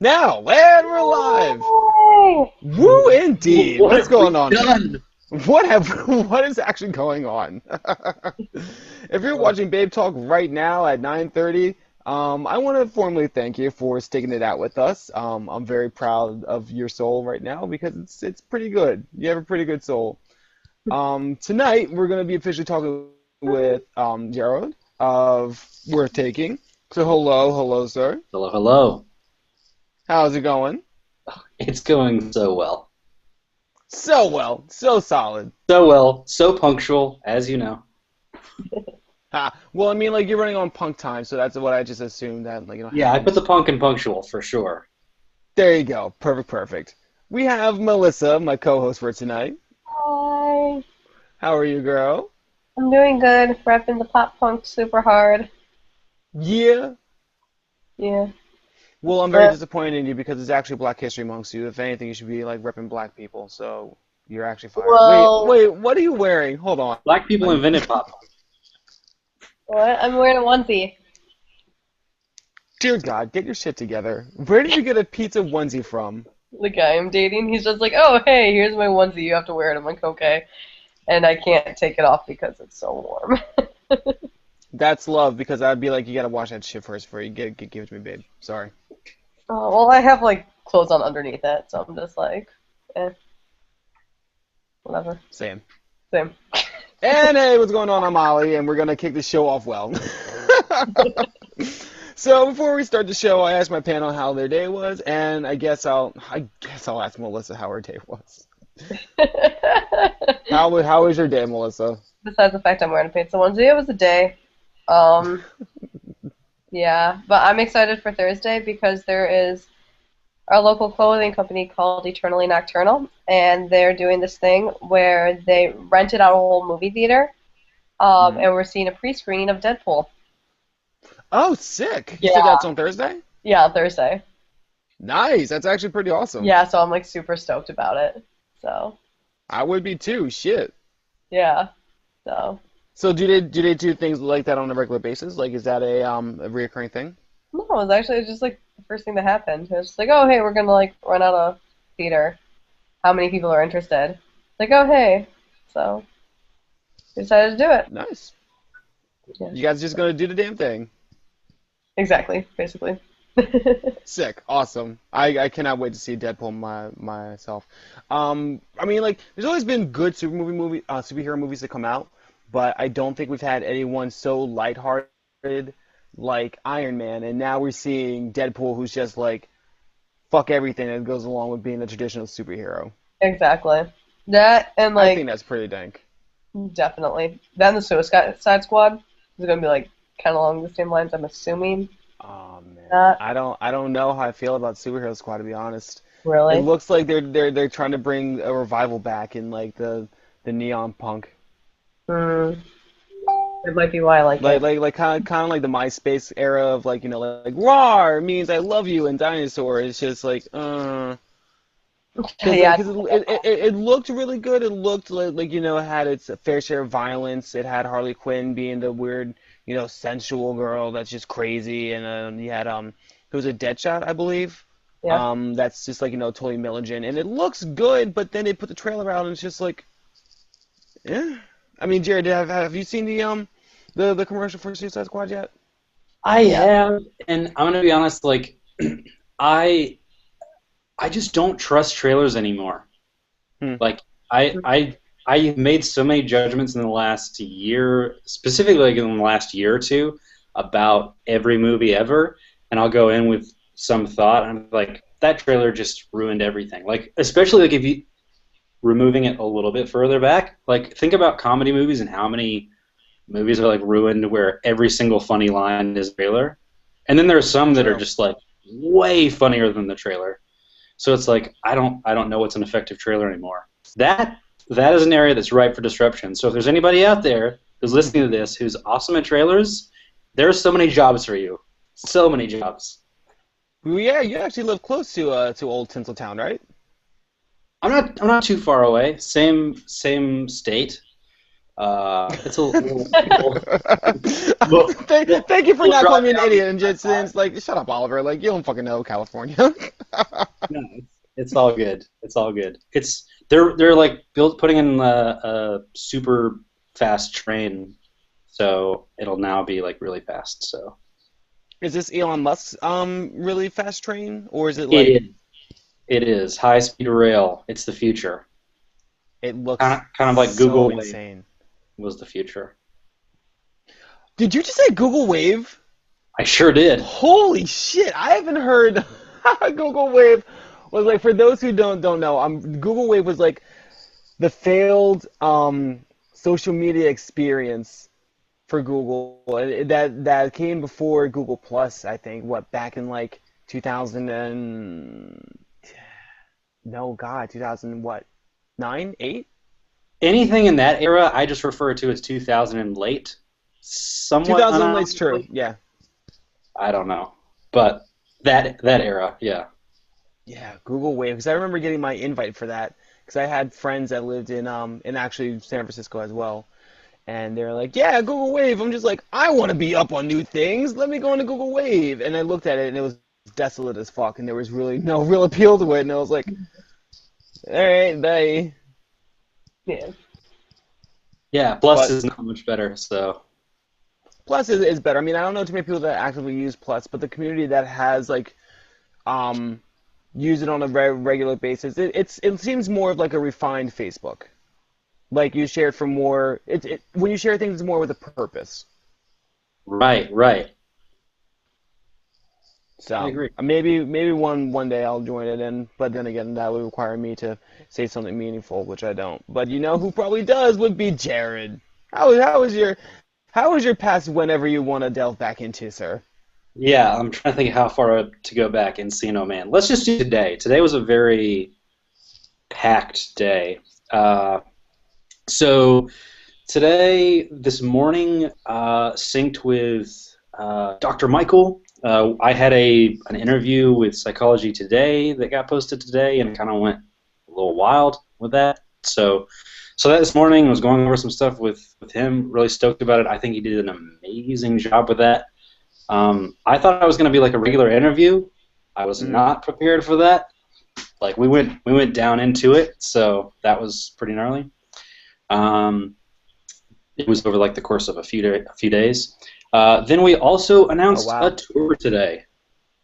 Now, and we're live. Yay! Woo, indeed. What What's have we going on? done? What is actually going on? If you're watching Babe Talk right now at 9:30, I want to formally thank you for sticking it out with us. I'm very proud of your soul right now because it's pretty good. You have a pretty good soul. Tonight we're going to be officially talking with Jerod of Worth Taking. So hello, sir. Hello, hello. How's it going? It's going so well. So well, so solid. So well, so punctual, as you know. Well, I mean, like you're running on punk time, so that's what I just assumed that, like, Yeah, I put the punk in punctual for sure. There you go, perfect. We have Melissa, my co-host for tonight. Hi. How are you, girl? I'm doing good. Repping the pop punk super hard. Yeah. Yeah. Well, I'm very disappointed in you because it's actually Black History Month, so if anything, you should be like repping black people. So you're actually fired. Well, Wait, what are you wearing? Hold on. Black people invented pop punk. what? I'm wearing a onesie. Dear God, get your shit together. Where did you get a pizza onesie from? The guy I'm dating, he's just like, oh, hey, here's my onesie. You have to wear it. I'm like, okay. And I can't take it off because it's so warm. That's love because I'd be like, you gotta wash that shit first before you give it to me, babe. Sorry. Oh, well, I have, like, clothes on underneath it, so I'm just like, whatever. Same. Same. And hey, what's going on? I'm Ollie, and we're gonna kick the show off well. So before we start the show, I asked my panel how their day was, and I guess I'll ask Melissa how her day was. How was your day, Melissa? Besides the fact I'm wearing a pizza onesie, it was a day. Yeah, but I'm excited for Thursday because there is a local clothing company called Eternally Nocturnal, and they're doing this thing where they rented out a whole movie theater, and we're seeing a pre-screening of Deadpool. Oh, sick! You Yeah. said that's on Thursday? Yeah, Thursday. Nice. That's actually pretty awesome. Yeah, so I'm like super stoked about it. So I would be too. Shit. yeah, so So do they do things like that on a regular basis? Like, is that a reoccurring thing? no, it was actually just like the first thing that happened. It was just like, oh hey, we're gonna like run out of theater. How many people are interested? Like, oh hey, so we decided to do it. Nice. Yeah. You guys just gonna do the damn thing. Exactly, basically. Sick, awesome. I cannot wait to see Deadpool myself. I mean, like, there's always been good superhero movies that come out, but I don't think we've had anyone so lighthearted like Iron Man, and now we're seeing Deadpool, who's just like fuck everything that goes along with being a traditional superhero. Exactly. That and I like think that's pretty dank. definitely. Then the Suicide Squad is gonna be like kind of along the same lines. I'm assuming. Oh man, Not I don't know how I feel about Superhero Squad, to be honest. It really. looks like they're trying to bring a revival back in like the neon punk. Hmm. That might be why I like it. Like kind of like the MySpace era of like, you know, like "rawr" means I love you and dinosaur. It's just like Yeah. because it looked really good. It looked like, you know, it had its fair share of violence. It had Harley Quinn being the weird, you know, sensual girl that's just crazy, and you had who was a Deadshot, I believe. Yeah. That's just like, you know, totally militant, and it looks good. But then they put the trailer out, and it's just like, yeah. I mean, Jared, have you seen the commercial for Suicide Squad yet? I have, and I'm gonna be honest, like, I just don't trust trailers anymore. Like, I made so many judgments in the last year, specifically like in the last year or two, about every movie ever, and I'll go in with some thought, and I'm like, that trailer just ruined everything. Like, especially like if you removing it a little bit further back, like think about comedy movies and how many movies are like ruined where every single funny line is a trailer, and then there are some that are just like way funnier than the trailer. So it's like I don't know what's an effective trailer anymore. That is an area that's ripe for disruption. So if there's anybody out there who's listening to this who's awesome at trailers, there's so many jobs for you. So many jobs. Well, yeah, you actually live close to old Tinseltown, right? I'm not too far away. Same state. It's a little, thank you for not drop calling me an down. idiot and just saying, like, shut up, Oliver. Like, you don't fucking know California. No, it's all good. It's all good. They're like putting in a super fast train, so it'll now be like really fast. So Is this Elon Musk's really fast train, or is it it like is. It is high speed rail. It's the future. it looks Kind of like so Google Wave insane? was the future. Did you just say Google Wave? I sure did. Holy shit! I haven't heard Google Wave was like, for those who don't know, Google Wave was like the failed social media experience for Google. That came before Google Plus, I think. What, back in like 2000 and no, God, 2000 what, 9, 8? Anything in that era, I just refer to as 2000 and late. Somewhat 2000 late's true. unironically. Yeah. I don't know, but that era, yeah. Yeah, Google Wave, because I remember getting my invite for that because I had friends that lived in actually San Francisco as well. And they're like, yeah, Google Wave. I'm just like, I want to be up on new things. Let me go into Google Wave. And I looked at it, and it was desolate as fuck, and there was really no real appeal to it. And I was like, all right, bye. Yeah. Yeah, Plus But is not much better, so Plus is better. I mean, I don't know too many people that actively use Plus, but the community that has like um use it on a very regular basis, it seems more of like a refined Facebook. Like you share it for more. When you share things, it's more with a purpose. right. I So agree. maybe one day I'll join it in, but then again that would require me to say something meaningful, which I don't. But you know who probably does would be Jerod. How was your past whenever you want to delve back into, sir? Yeah, I'm trying to think how far to go back in Encino Man. Let's just do today. Today was a very packed day. So today, this morning, synced with Dr. Michael. I had an interview with Psychology Today that got posted today, and kind of went a little wild with that. So that this morning, I was going over some stuff with him. Really stoked about it. I think he did an amazing job with that. I thought I was going to be like a regular interview. I was Mm. not prepared for that. Like we went down into it, so that was pretty gnarly. Um, it was over like the course of a few days. Then we also Oh announced a wow. tour today.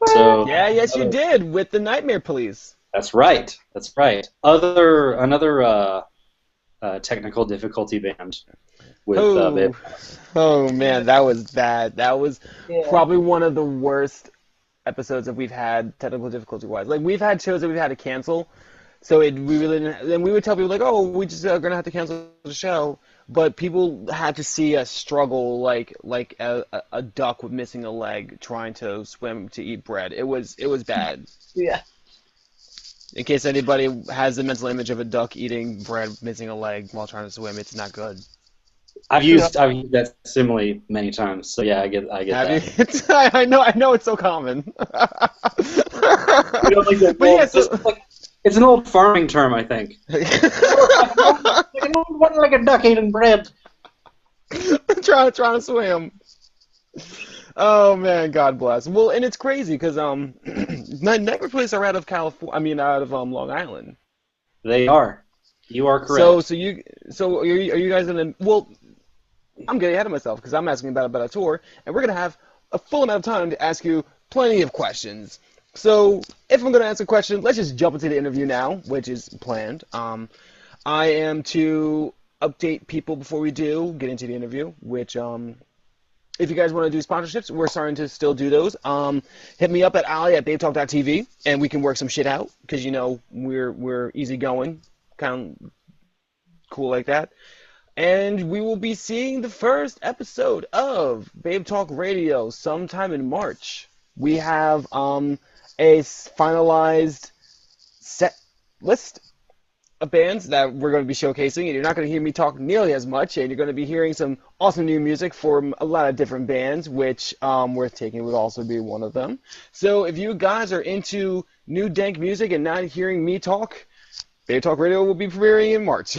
So Yeah, yes you did with the Nightmare Police. that's right. That's right. Another technical difficulty band with Oh, oh man, that was bad. That was Yeah. probably one of the worst episodes that we've had technical difficulty wise. Like we've had shows that we've had to cancel, so we really didn't. Then we would tell people like, oh, we just are gonna have to cancel the show. But people had to see us struggle like a duck with missing a leg trying to swim to eat bread. It was bad. Yeah. In case anybody has the mental image of a duck eating bread missing a leg while trying to swim, it's not good. I've Yeah. used that simile many times. So yeah, I get Have you? that. I know it's so common. You know, like But yeah, it's an old farming term, I think. Like a duck eating bread. trying to swim. Oh man, God bless. Well, and it's crazy because Nightmare Police are out of California. I mean, out of Long Island. They are. You are So correct. are you guys gonna? Well, I'm getting ahead of myself because I'm asking about a tour, and we're gonna have a full amount of time to ask you plenty of questions. So if I'm gonna ask a question, let's just jump into the interview now, which is planned. I am to update people before we do get into the interview, which if you guys want to do sponsorships, we're starting to still do those. Hit me up at Ali at babetalk.tv, and we can work some shit out because you know we're easygoing, kind of cool like that. And we will be seeing the first episode of Babe Talk Radio sometime in March. We have finalized set list of bands that we're going to be showcasing, and you're not going to hear me talk nearly as much, and you're going to be hearing some awesome new music from a lot of different bands, which Worth Taking would also be one of them. So if you guys are into new dank music and not hearing me talk, Babe Talk Radio will be premiering in March.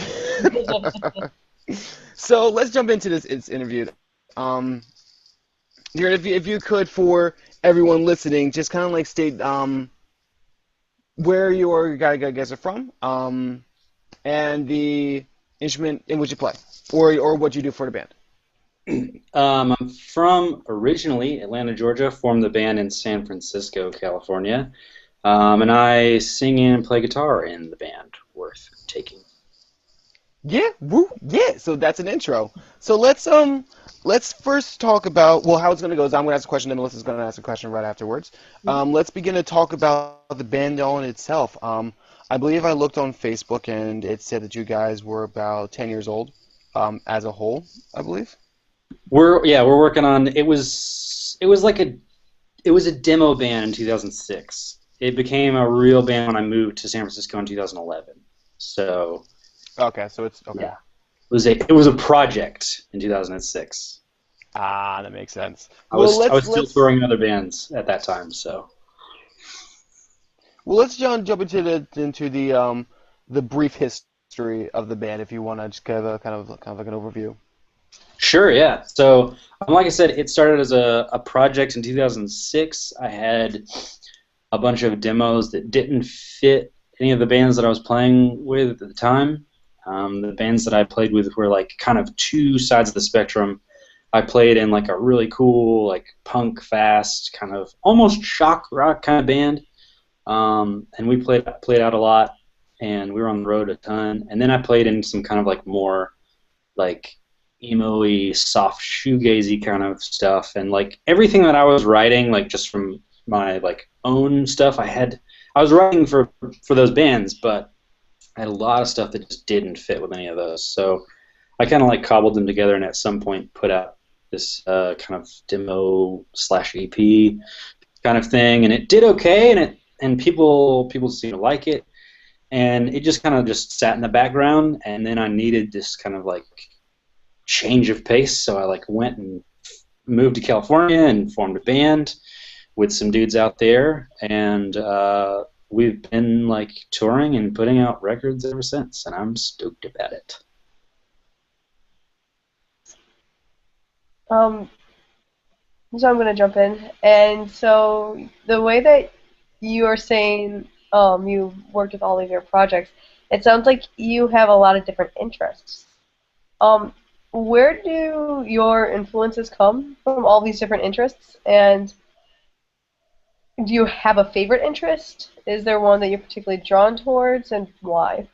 So let's jump into this interview. Jared, if you could, for everyone listening, just kind of like state where your guys are from, and the instrument in which you play, or what you do for the band. I'm from originally Atlanta, Georgia. Formed the band in San Francisco, California, and I sing and play guitar in the band Worth Taking. Yeah, woo, yeah. So that's an intro. So let's first talk about how it's gonna go is I'm gonna ask a question and Melissa's gonna ask a question right afterwards. Let's begin to talk about the band on itself. I believe I looked on Facebook and it said that you guys were about 10 years old, as a whole, I believe. We're working on it was a demo band in 2006. It became a real band when I moved to San Francisco in 2011. So Okay, so it's okay. yeah, it was a project in 2006. Ah, that makes sense. I Well, was let's still let's touring other bands at that time. So well let's jump into the brief history of the band if you want to just give a kind of like an overview. sure, yeah. So like I said, it started as a project in 2006. I had a bunch of demos that didn't fit any of the bands that I was playing with at the time. The bands that I played with were like kind of two sides of the spectrum. I played in like a really cool, like punk, fast, kind of almost shock rock kind of band, and we played out a lot, and we were on the road a ton. And then I played in some kind of like more like emo-y, soft shoegazy kind of stuff, and like everything that I was writing, like just from my like own stuff, I was writing for those bands, but I had a lot of stuff that just didn't fit with any of those. So I kind of like cobbled them together, and at some point put out this kind of demo slash EP kind of thing, and it did okay, and people seemed to like it, and it just kind of just sat in the background, and then I needed this kind of like change of pace, so I like went and moved to California and formed a band with some dudes out there, and we've been like touring and putting out records ever since, and I'm stoked about it. So I'm gonna jump in, and so the way that you are saying you worked with all of your projects, it sounds like you have a lot of different interests. Um, where do your influences come from all these different interests, and do you have a favorite interest? Is there one that you're particularly drawn towards, and why?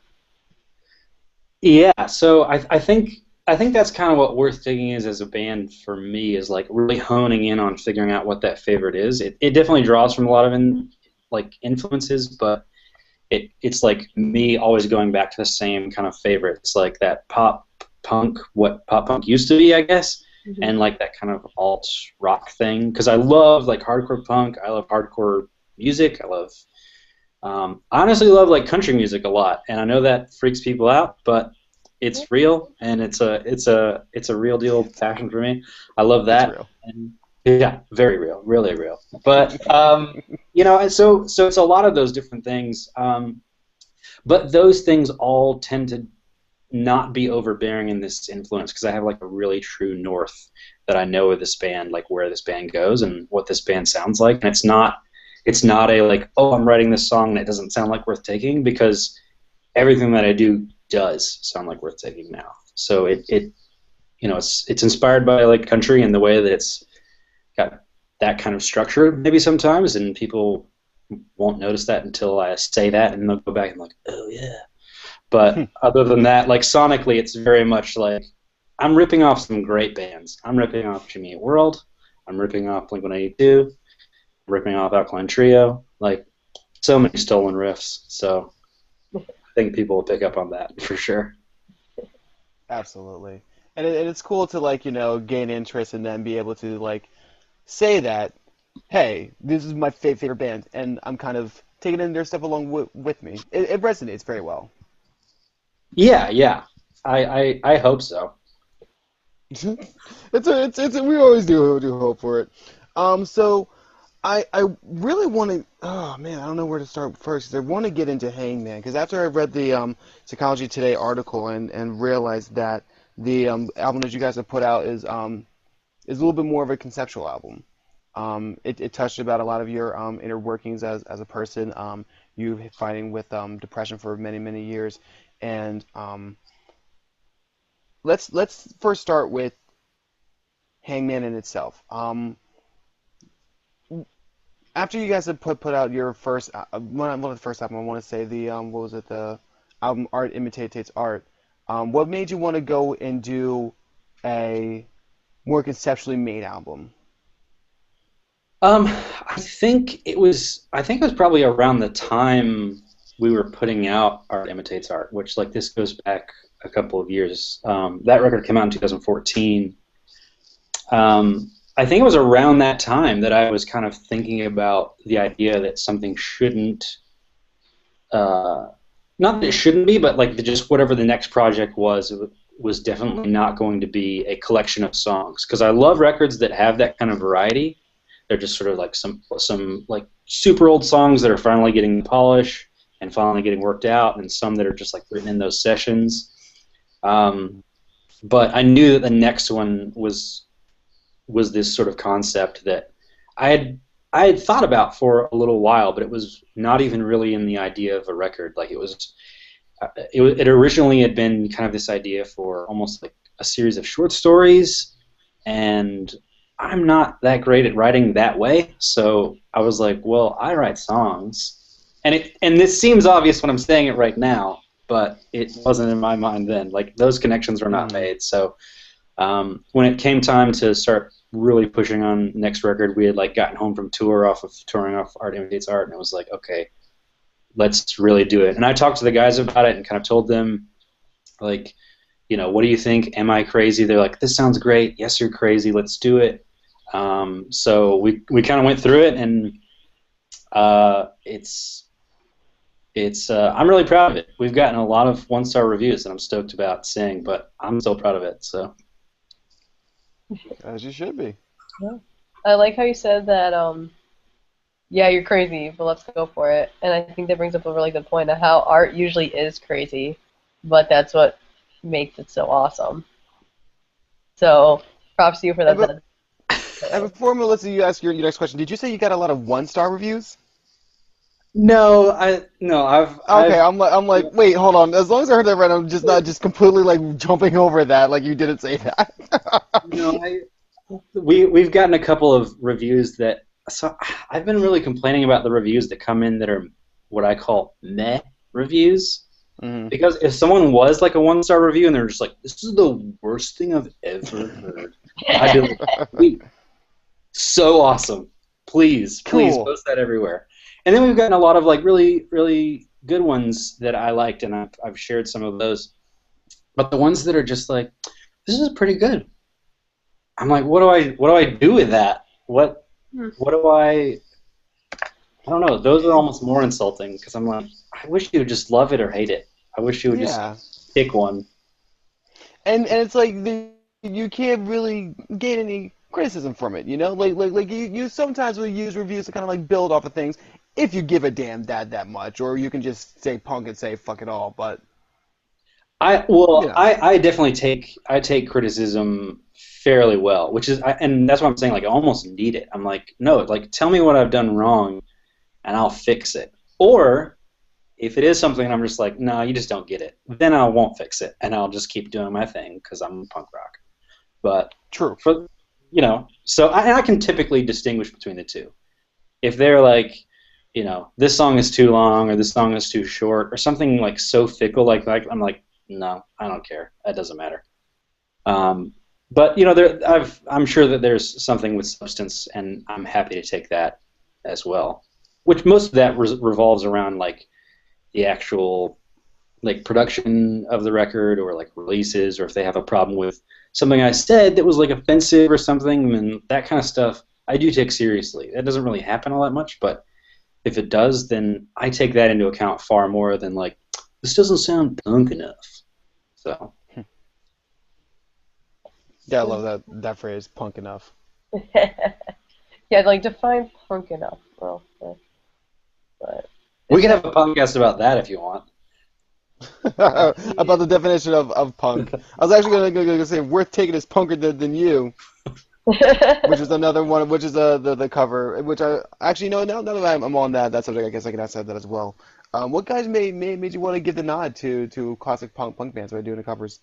Yeah, so I think that's kind of what Worth Taking is as a band for me, is like really honing in on figuring out what that favorite is. It definitely draws from a lot of like influences, but it's like me always going back to the same kind of favorite. It's like that pop punk, what pop punk used to be, I guess, Mm-hmm. and like that kind of alt rock thing. Because I love like hardcore punk, I love hardcore music, I honestly love like country music a lot, and I know that freaks people out, but it's real, and it's a real deal passion for me. I love It's that, real. and yeah, very real, really real. But and so it's a lot of those different things. But those things all tend to not be overbearing in this influence, because I have like a really true north that I know of this band, like where this band goes and what this band sounds like, and it's not a like, oh, I'm writing this song and it doesn't sound like Worth Taking, because everything that I do does sound like Worth Taking now. So it's inspired by like country and the way that it's got that kind of structure maybe sometimes, and people won't notice that until I say that, and they'll go back and like, oh yeah. But other than that, like sonically, it's very much like I'm ripping off some great bands. I'm ripping off Jimmy Eat World. I'm ripping off Blink-182. Ripping off Alkaline Trio. Like so many stolen riffs. So I think people will pick up on that for sure. Absolutely. And it's cool to like, gain interest and then be able to like say that, hey, this is my favorite band, and I'm kind of taking in their stuff along with me. It resonates very well. Yeah, yeah. I hope so. We always do hope for it. So I really want to. Oh man, I don't know where to start first. 'Cause I want to get into Hangman because after I read the Psychology Today article and realized that the album that you guys have put out is a little bit more of a conceptual album. It touched about a lot of your inner workings as a person, you fighting with depression for many, many years. And let's first start with Hangman in itself. After you guys had put out your first one of the first album, I want to say the what was it, the album Art Imitates Art. What made you want to go and do a more conceptually made album? I think it was probably around the time we were putting out Art Imitates Art, which like this goes back a couple of years. That record came out in 2014. I think it was around that time that I was kind of thinking about the idea that something shouldn't, not that it shouldn't be, but like just whatever the next project was, it was definitely not going to be a collection of songs. Because I love records that have that kind of variety. They're just sort of like some like super old songs that are finally getting the polish and finally getting worked out, and some that are just like written in those sessions. But I knew that the next one was this sort of concept that I had thought about for a little while, but it was not even really in the idea of a record. Like it originally had been kind of this idea for almost like a series of short stories, and I'm not that great at writing that way, so I was like, well, I write songs, and this seems obvious when I'm saying it right now, but it wasn't in my mind then. Like those connections were not made. So when it came time to start really pushing on next record, we had like gotten home from touring off Art Imitates Art, and it was like, okay, let's really do it. And I talked to the guys about it and kind of told them, like, you know, what do you think? Am I crazy? They're like, this sounds great. Yes, you're crazy. Let's do it. So we kind of went through it, and I'm really proud of it. We've gotten a lot of 1-star reviews that I'm stoked about seeing, but I'm still proud of it. So. As you should be. Yeah. I like how you said that, yeah, you're crazy, but let's go for it. And I think that brings up a really good point of how art usually is crazy, but that's what makes it so awesome. So, props to you for that. And before Melissa, you ask your next question, did you say you got a lot of 1-star reviews? No, Okay, I'm like, wait, hold on. As long as I heard that right, I'm just not just completely like jumping over that, like you didn't say that. We've gotten a couple of reviews that. So I've been really complaining about the reviews that come in that are what I call meh reviews. Mm-hmm. Because if someone was like a 1-star review and they're just like, this is the worst thing I've ever heard, I'd be like, sweet, so awesome. Please post that everywhere. And then we've gotten a lot of like really, really good ones that I liked, and I've shared some of those. But the ones that are just like, this is pretty good. I'm like, what do I do with that? What do I don't know. Those are almost more insulting because I'm like, I wish you would just love it or hate it. I wish you would just pick one. And it's like you can't really gain any criticism from it, you know? Like you sometimes will use reviews to kind of like build off of things if you give a damn that much, or you can just say punk and say fuck it all. But I definitely take criticism fairly well, which is, and that's what I'm saying. Like I almost need it. I'm like, no, like tell me what I've done wrong, and I'll fix it. Or if it is something I'm just like, no, you just don't get it, then I won't fix it, and I'll just keep doing my thing because I'm punk rock. But true. So I can typically distinguish between the two. If they're like, this song is too long or this song is too short or something like so fickle like I'm like, no, I don't care. That doesn't matter. But I'm sure that there's something with substance, and I'm happy to take that as well. Which most of that revolves around like the actual like production of the record, or like releases, or if they have a problem with something I said that was like offensive or something, and that kind of stuff I do take seriously. That doesn't really happen all that much, but if it does, then I take that into account far more than like, this doesn't sound punk enough. So. Yeah, I love that phrase, punk enough. Yeah, like define punk enough. Well, but we can have a podcast about that if you want. About the definition of punk. I was actually going to say worth taking is punker than you. which is another one, which is the cover, which I actually no, now that I'm on that subject, I guess I can ask that as well. What guys made you want to give the nod to classic punk bands by doing the covers?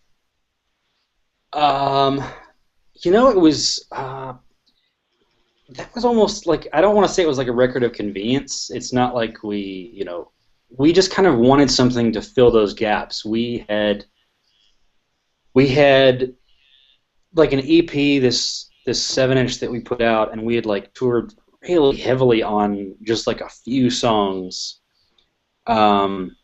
Um, it was that was almost like I don't want to say it was like a record of convenience. It's not like we just kind of wanted something to fill those gaps. We had like an EP, this 7-inch that we put out, and we had like toured really heavily on just like a few songs. Um,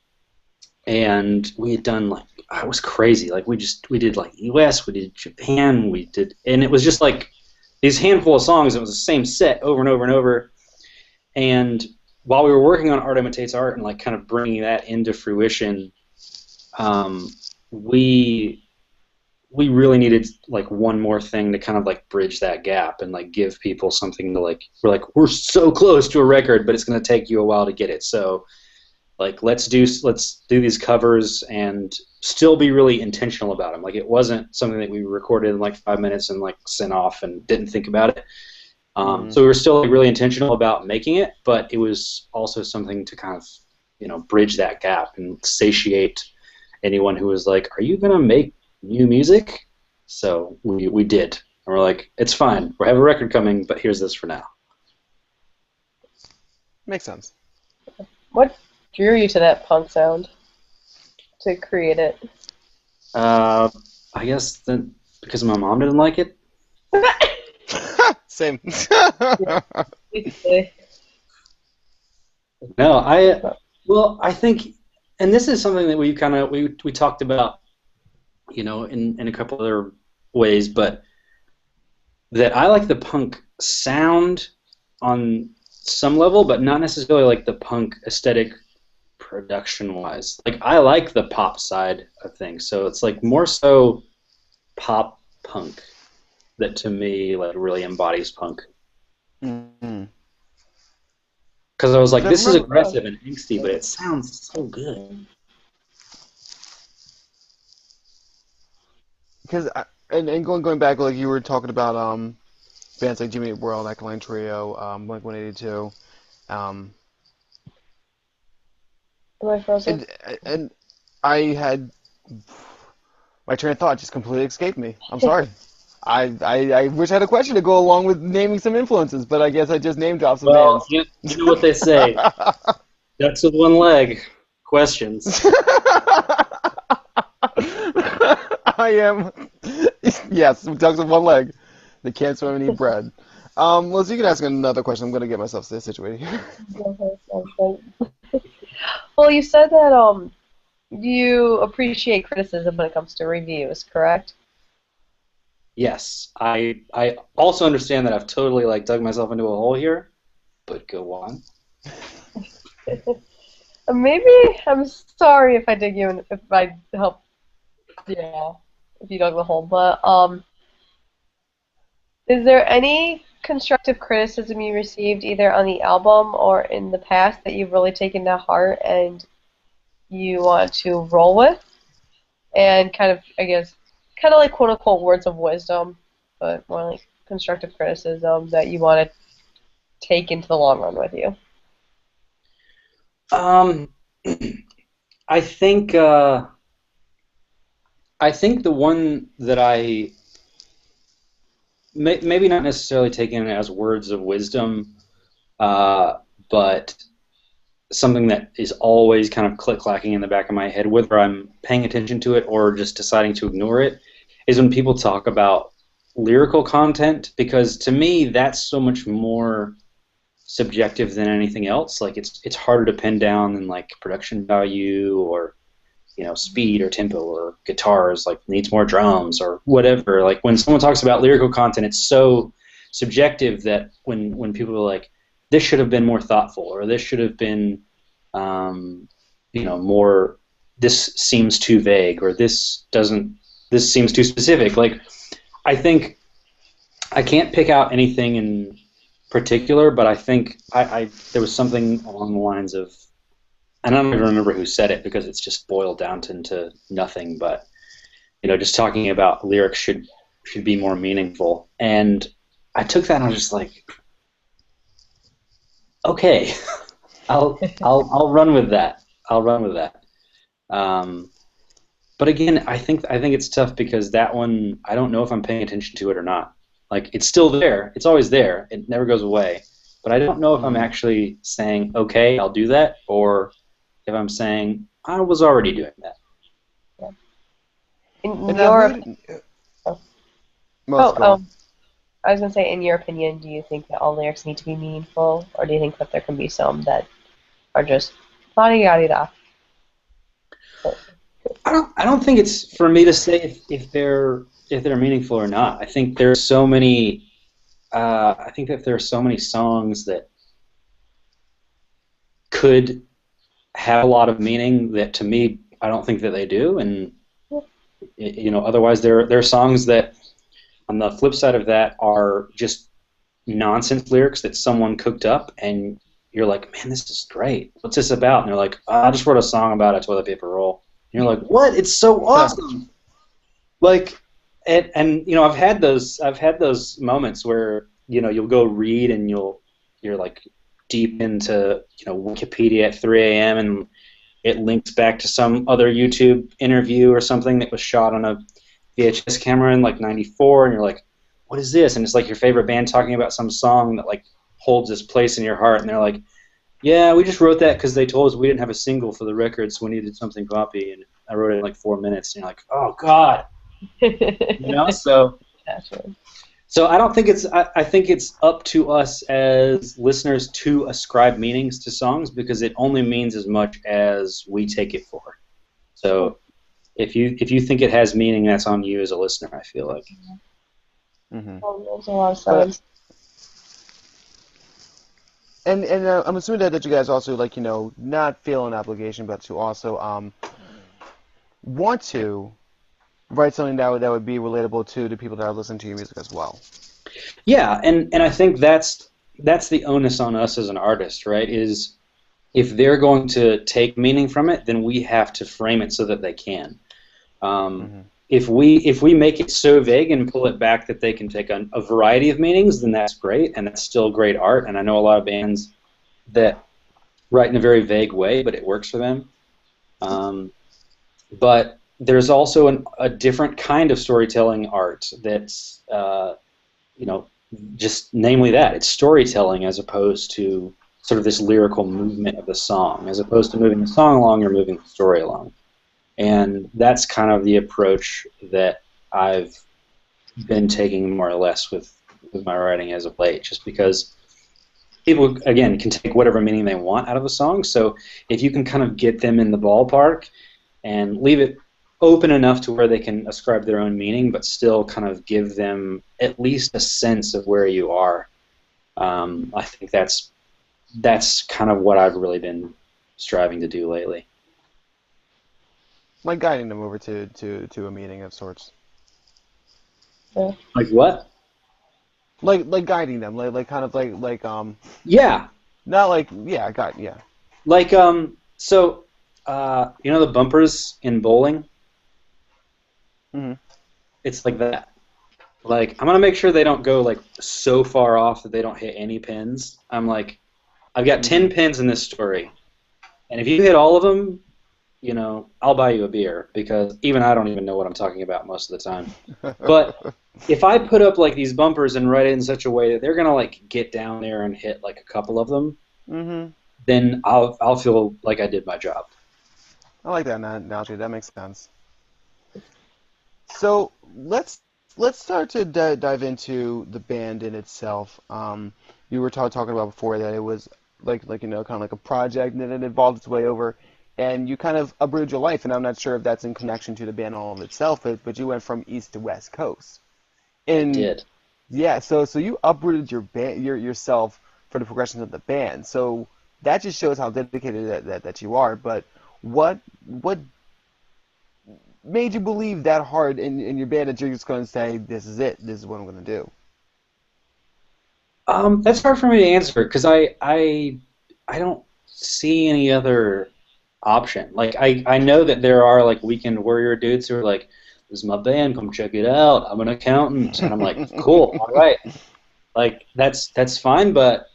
and we had done like it was crazy. Like we did like US, we did Japan, and it was just like these handful of songs. It was the same set over and over and over. And while we were working on Art Imitates Art and like kind of bringing that into fruition, we we really needed like one more thing to kind of like bridge that gap and like give people something to like we're so close to a record, but it's going to take you a while to get it. So like let's do these covers and still be really intentional about them. Like it wasn't something that we recorded in like 5 minutes and like sent off and didn't think about it. So we were still like really intentional about making it, but it was also something to kind of bridge that gap and satiate anyone who was like, are you going to make new music? So we did. And we're like, it's fine. We have a record coming, but here's this for now. Makes sense. What drew you to that punk sound to create it? I guess because my mom didn't like it. Same. No, I think, and this is something that we talked about, in a couple other ways, but that I like the punk sound on some level, but not necessarily like the punk aesthetic production-wise. Like I like the pop side of things, so it's like more so pop punk that to me like really embodies punk. Mm-hmm. Because I was like, this is aggressive and angsty, but it sounds so good. Because and going back, like you were talking about bands like Jimmy Eat World, Alkaline Trio, Blink-182. Am I frozen? And I had my train of thought just completely escaped me. I'm sorry. I wish I had a question to go along with naming some influences, but I guess I just name dropped some bands. You know what they say. Ducks with one leg. Questions. I am. Yes, ducks with one leg. They can't swim and eat bread. Well, so you can ask another question. I'm going to get myself situated here. Well, you said that you appreciate criticism when it comes to reviews, correct? Yes. I also understand that I've totally like dug myself into a hole here, but go on. Maybe I'm sorry if I dig you in, if I help. Yeah, if you dug the hole, but is there any constructive criticism you received either on the album or in the past that you've really taken to heart and you want to roll with? And kind of, I guess, kind of like quote-unquote words of wisdom, but more like constructive criticism that you want to take into the long run with you. I think the one that I maybe not necessarily taking it as words of wisdom, but something that is always kind of click-clacking in the back of my head, whether I'm paying attention to it or just deciding to ignore it, is when people talk about lyrical content, because to me that's so much more subjective than anything else. Like it's harder to pin down than like production value or speed or tempo or guitars, like needs more drums or whatever. Like when someone talks about lyrical content, it's so subjective that when people are like, this should have been more thoughtful, or this should have been, more, this seems too vague, or this seems too specific. Like, I think I can't pick out anything in particular, but I think there was something along the lines of, and I don't even remember who said it because it's just boiled down into nothing, but just talking about lyrics should be more meaningful. And I took that and I was just like, okay, I'll run with that. I'll run with that. But again, I think it's tough because that one, I don't know if I'm paying attention to it or not. Like, it's still there. It's always there. It never goes away. But I don't know if I'm actually saying, okay, I'll do that, or if I'm saying, I was already doing that. Yeah. In your I was going to say, in your opinion, do you think that all lyrics need to be meaningful, or do you think that there can be some that are just la-di-da-di-da? I don't think it's for me to say if they're meaningful or not. I think there's so many. I think that there are so many songs that could have a lot of meaning that, to me, I don't think that they do, and otherwise there are songs that, on the flip side of that, are just nonsense lyrics that someone cooked up, and you're like, man, this is great. What's this about? And they're like, I just wrote a song about a toilet paper roll. And you're like, what? It's so awesome. Like, and I've had those moments where you'll go read and you're like deep into Wikipedia at 3 a.m. and it links back to some other YouTube interview or something that was shot on a VHS camera in like '94, and you're like, what is this? And it's like your favorite band talking about some song that like holds this place in your heart, and they're like, yeah, we just wrote that because they told us we didn't have a single for the record, so we needed something poppy, and I wrote it in like 4 minutes. And you're like, oh god, So I don't think it's. I think it's up to us as listeners to ascribe meanings to songs, because it only means as much as we take it for. So if you think it has meaning, that's on you as a listener, I feel like. Mm-hmm. There's a lot of songs. And I'm assuming that you guys also, like, not feel an obligation, but to also want to write something that would be relatable to the people that are listening to your music as well. Yeah, and I think that's the onus on us as an artist, right? Is if they're going to take meaning from it, then we have to frame it so that they can. If we make it so vague and pull it back that they can take a variety of meanings, then that's great, and that's still great art. And I know a lot of bands that write in a very vague way, but it works for them. But there's also a different kind of storytelling art that's, just namely that. It's storytelling as opposed to sort of this lyrical movement of the song. As opposed to moving the song along, you're moving the story along. And that's kind of the approach that I've been taking more or less with my writing as of late, just because people, again, can take whatever meaning they want out of a song. So if you can kind of get them in the ballpark and leave it open enough to where they can ascribe their own meaning, but still kind of give them at least a sense of where you are, I think that's kind of what I've really been striving to do lately. Like guiding them over to a meaning of sorts. Yeah. Like what? Like guiding them, like kind of like Yeah. Not like yeah. Like so the bumpers in bowling? Mm-hmm. It's like that. Like, I'm gonna make sure they don't go like so far off that they don't hit any pins. I'm like, I've got 10 pins in this story, and if you hit all of them, I'll buy you a beer, because even I don't even know what I'm talking about most of the time. But if I put up like these bumpers and write it in such a way that they're gonna like get down there and hit like a couple of them, then I'll feel like I did my job. I like that analogy. That makes sense. So let's start to dive into the band in itself. You were talking about before that it was like kind of like a project, and then it evolved its way over, and you kind of uprooted your life. And I'm not sure if that's in connection to the band all of itself, but you went from East to West Coast. And I did. Yeah, so you uprooted yourself for the progression of the band. So that just shows how dedicated that you are. But what made you believe that hard in your band that you're just going to say, this is it, this is what I'm going to do? That's hard for me to answer, because I don't see any other option. Like, I know that there are like weekend warrior dudes who are like, this is my band, come check it out, I'm an accountant, and I'm like, cool, all right. Like that's fine, but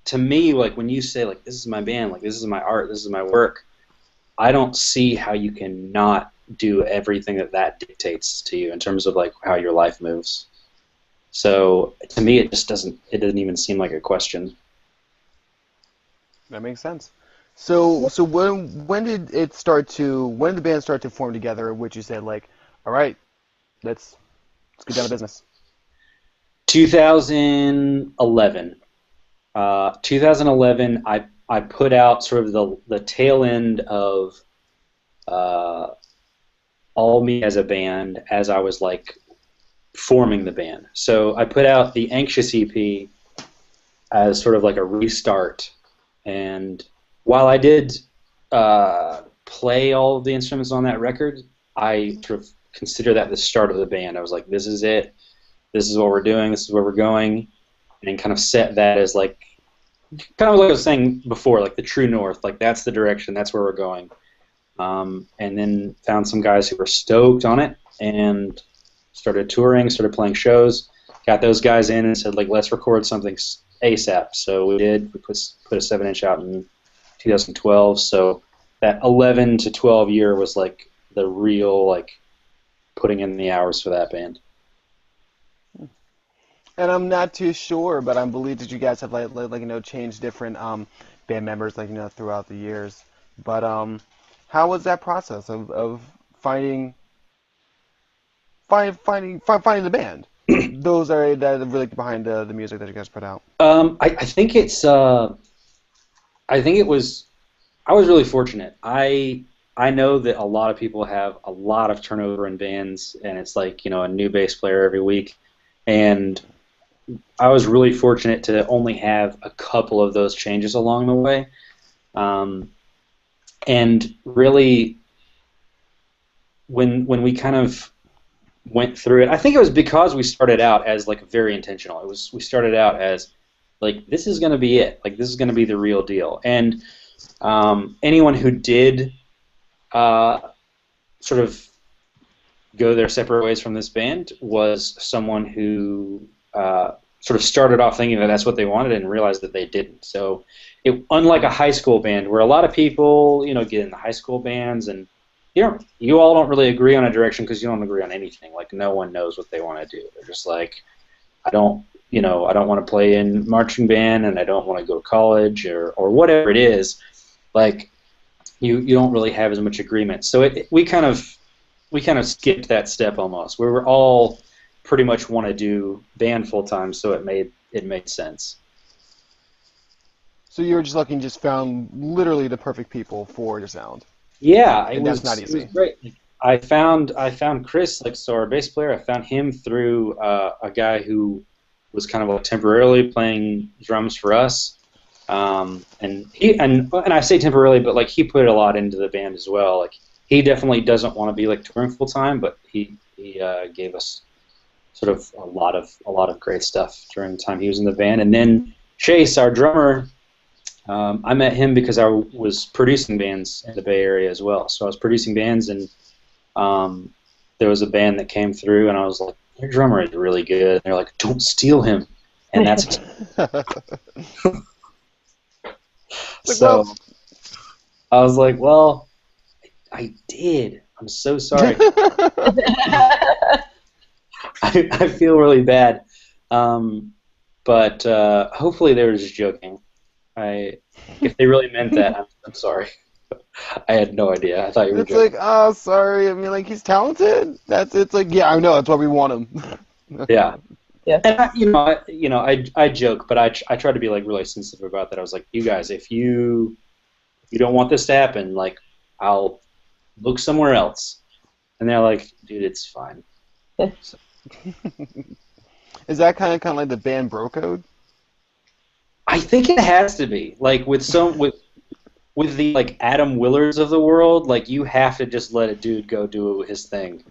to me, like when you say like this is my band, like this is my art, this is my work, I don't see how you can not do everything that dictates to you in terms of like how your life moves. So to me, it doesn't even seem like a question. That makes sense. So when did it start to when did the band start to form together? Which you said like, all right, let's get down to business. 2011. 2011, I put out sort of the tail end of uh, All Me as a band as I was like forming the band. So I put out the Anxious EP as sort of like a restart. And while I did play all of the instruments on that record, I sort of consider that the start of the band. I was like, this is it. This is what we're doing. This is where we're going. And kind of set that as like, kind of like I was saying before, like the true north. Like that's the direction. That's where we're going. And then found some guys who were stoked on it and started touring, started playing shows, got those guys in and said, like, let's record something ASAP. So we did. We put a 7-inch out in 2012. So that 11 to 12 year was like the real like putting in the hours for that band. And I'm not too sure, but I believe that you guys have changed different band members throughout the years. But how was that process of finding the band? Those are that are really behind the music that you guys put out. I think it's I think it was I was really fortunate. I know that a lot of people have a lot of turnover in bands, and it's like a new bass player every week, and I was really fortunate to only have a couple of those changes along the way, and really when we kind of went through it, I think it was because we started out as like very intentional. We started out as like this is going to be it, like this is going to be the real deal, and anyone who did sort of go their separate ways from this band was someone who sort of started off thinking that that's what they wanted and realized that they didn't. So, unlike a high school band, where a lot of people, get in the high school bands and you all don't really agree on a direction because you don't agree on anything. Like no one knows what they want to do. They're just like, I don't want to play in marching band and I don't want to go to college or whatever it is. Like you don't really have as much agreement. So we kind of skipped that step almost. We were all pretty much want to do band full time, so it made sense. So you were just lucky and just found literally the perfect people for your sound. Yeah, that's not easy. It was great. I found Chris, so our bass player. I found him through a guy who was kind of like temporarily playing drums for us, and I say temporarily, but like he put a lot into the band as well. Like he definitely doesn't want to be like touring full time, but he gave us sort of a lot of great stuff during the time he was in the band. And then Chase, our drummer. I met him because I was producing bands in the Bay Area as well. So I was producing bands, and there was a band that came through, and I was like, "Your drummer is really good." And they're like, "Don't steal him," and that's so. I was like, "Well, I did. I'm so sorry. I feel really bad, but hopefully they were just joking." If they really meant that, I'm sorry. I had no idea. I thought you were joking. It's like, oh, sorry. I mean, like, he's talented. It's like, yeah, I know. That's why we want him. Yeah. Yeah. And I joke, but I try to be like really sensitive about that. I was like, you guys, if you don't want this to happen, like, I'll look somewhere else. And they're like, dude, it's fine. So. Is that kind of like the band bro code? I think it has to be like with the like Adam Willards of the world. Like you have to just let a dude go do his thing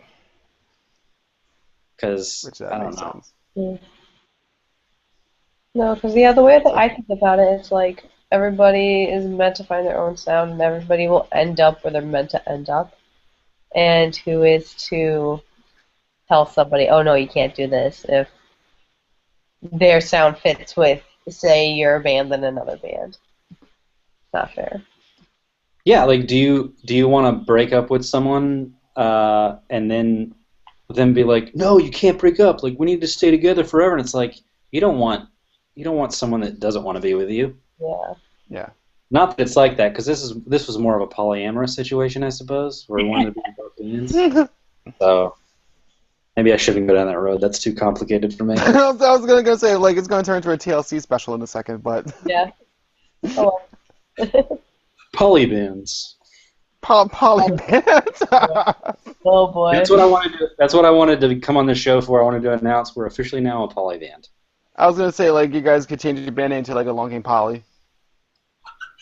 because I don't know. Yeah. No, because the way that I think about it is like everybody is meant to find their own sound, and everybody will end up where they're meant to end up. And who is to tell somebody, oh no, you can't do this if their sound fits with, say, your band than another band. Not fair. Yeah, like do you want to break up with someone and then be like, no, you can't break up. Like we need to stay together forever. And it's like you don't want someone that doesn't want to be with you. Yeah. Yeah. Not that it's like that, because this was more of a polyamorous situation, I suppose, where we wanted to be in both bands. So maybe I shouldn't go down that road. That's too complicated for me. I was gonna say like it's gonna turn into a TLC special in a second, but Yeah. Oh. Polybands. Poly bands. Oh boy. That's what I wanted to. That's what I wanted to come on the show for. I wanted to announce we're officially now a polyband. I was gonna say like you guys could change your band name to like a Long Game Poly.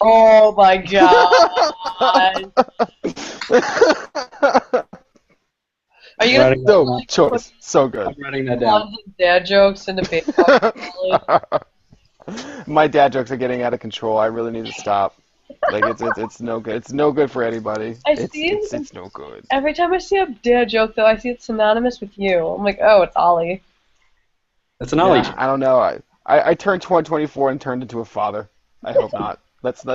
Oh my god. Are you gonna No choice. So good. I'm writing that down. tons of dad jokes into Babetalk? My dad jokes are getting out of control. I really need to stop. Like it's no good. It's no good for anybody. It's no good. Every time I see a dad joke, though, I see it's synonymous with you. I'm like, oh, it's Ollie. That's an Ollie. I don't know. I turned 24 and turned into a father. I hope not. Let's. All